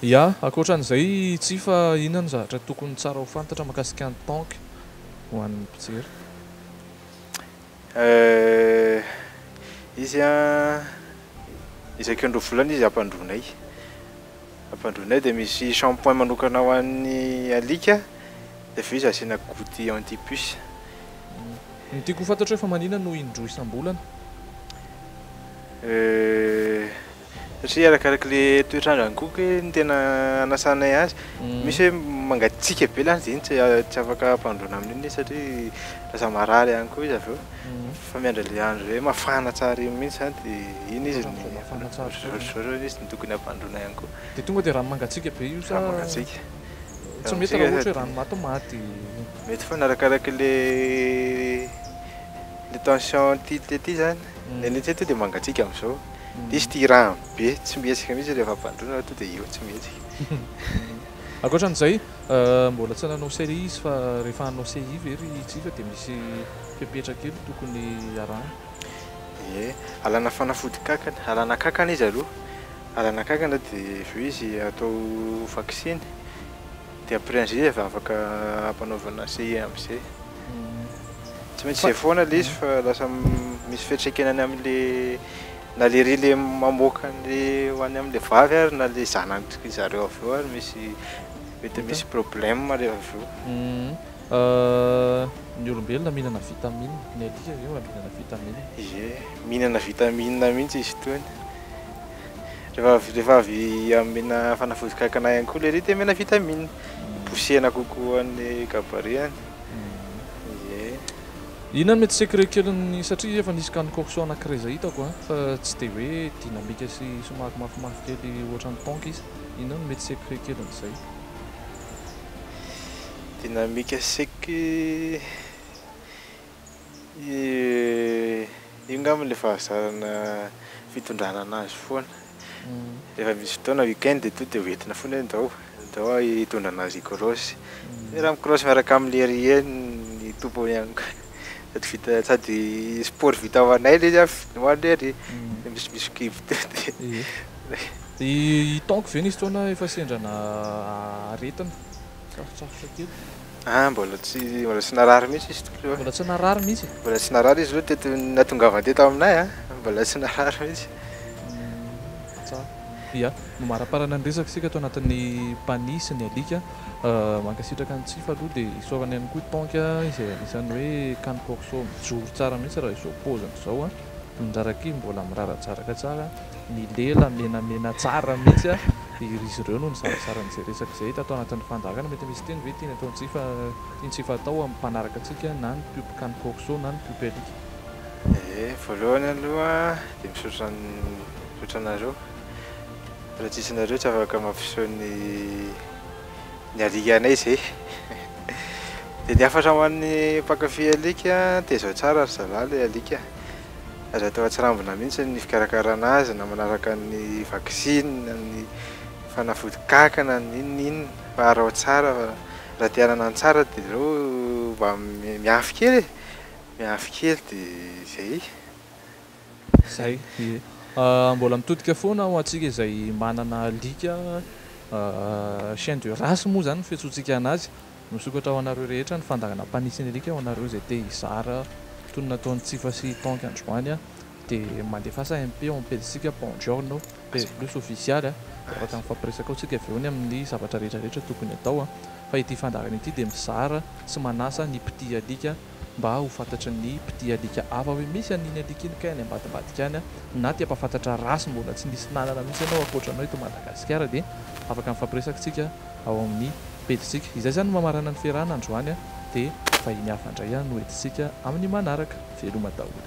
ia ankoatran'izay tsy fa inona ny zavatra tokony tsara ho fantatra mahakasika ny tanky ho an'ny mpijery. Izy a isaky andro volana izy ampandronay dia misy shampoing manokana ho an'ny alika dia avy eo izy asiana gouty anti-puce. Ny tiako ho fantatra hoe fa maninona no indroa isam-bolana? Satria arakarak'ilay toetrandrany koa ny tena anasanay azy. Misy hoe mangatsiaka be lany izay tsy afaka ampandrona amin'iny satria lasa marary ihany koa izy avy eo. Fa miandry ilay andro hoe mafana tsara iny mihitsy zany dia iny izy ny izy ny tokony ampandrona ihany koa. Dia tonga dia rano mangatsiaka be io sa mangatsiaka. Tsy mety raha ohatra hoe rano matomaty. Mety foana arakarak'ilay tension ty zany. Ny tsy dia mangatsiaka amin'izao. Dia izy tia rano be tsy mihetsika mihitsy rehefa ampandrona to dia io tsy mihetsika. Ankoatran'izay mbola tsy nanao série izy fa rehefa hanao série very tsifa dia misy fepetra kely tokony arahana. Ie, alana fanafody kankana, alana kankana izy aloha. Alana kankana dia avy eo izy atao vaksiny. Dia après an'izay efa afaka ampanaovana CI amin'izay. Tsy maintsy izay foana ilay izy fa lasa misy fiantraikanany amin'ilay na ilay ry ilay mamoaka an'ilay ho any amin'ilay vavy ary na ilay zanak'i zareo avy eo ary mety misy problème rehefa avy eo. Ny olombelona mihinana vitamine, ny alika io mihinana vitamine. Ie, mihinana vitamine mihitsy izy itony. Rehefa avy amina fanafody kankana ihany koa ilay ry dia mihina vitamine. Bosehana kokoa ny gabarehany. Inona mety secret keliny satria efa nisy kanon-kokso anankiray izay hitako fa tsy dia hoe dynamique sy somary mafimafy kely ohatran'ny tanky izy. Inona mety secret kelin'izay? Dynamique sec io ngamba ilay fahazarana fitondrana anazy foana. Rehefa misy fotoana weekend dia tonga dia hoentina foana ndao hitondra anazy cross. Raha micross miaraka amin'ilay ry ny tompony ihany koa. Sady sport vita ho anay ilay izy ho an'ilay ry. Misy kibo dia. I tanky ve nisy fotoana efa sendrana aretina? Sarotsarotra kely. Mbola tsy narary mihitsy izy tokony. Mbola tsy narary mihitsy? Mbola tsy narary izy aloha teto natongavana teto aminay mbola tsy narary mihitsy. Ia, maraparana ny resaka isika ato anatin'ny panisy ny alika mankasitraka ny tsifa aloha dia isaovana ihany koa tanky izay anisan'ny hoe kanon-kokso mijoro tsara mihitsy raha izao paoziny izao. Ny raraky mbola miraradraraka tsara, ny lela menamena tsara mihitsy izy ireo no nizarazarany izay resaka izay hita atao anatin'ny fanjakana. Mety misy teny ve tiany atao tiany tsifa atao ampanaraka antsika na ny piompy kanon-kokso na ny piompy alika? Voalohany aloha dia misaotra anareo. Raha tsisy nareo tsy afaka mampiseho ny alika anay izay. Dia ny hafatra ho an'ny mpankafy alika dia izao tsara ry zalahy ilay alika. Azo atao atsirambina mihitsy ny fikarakarana azy na manaraka ny vaksiny, ny fanafody kankana, n'inona fa arao tsara. Raha te hanana ny tsara dia ireo mba miafy kely dia izay. Izay, ie. Mbola mitodika foana ho antsika izay manana alika chien de race moa zany ny fiantsontsika anazy. Misokatra ho anareo rehetra ny fandagana mpanisin'ny alika ho anareo izay te hizara toy ny nataon'ny tsifa sy tanky androany dia mandefasa MP ampedisika buongiorno plus official afaka mifampiresaka antsika avy eo ny amin'ny zavatra rehetrarehetra tokony atao fa ity fandagana ity dia mizara sy manasa ny mpity alika mba ho fantatra ny mpity alika hafa hoe misy an'iny alika iny ka any ambadimbadika any na ty ampafantatra rasy mbola tsy nisy nanana mihitsy ianao ankoatranao eto Madagasikara dia afaka mifampiresaka antsika ao amin'ny pedisika. Izay zany mamarana ny fiarahana androany dia vahiny hafa indray no entintsika amin'ny manaraka. Veloma daholo.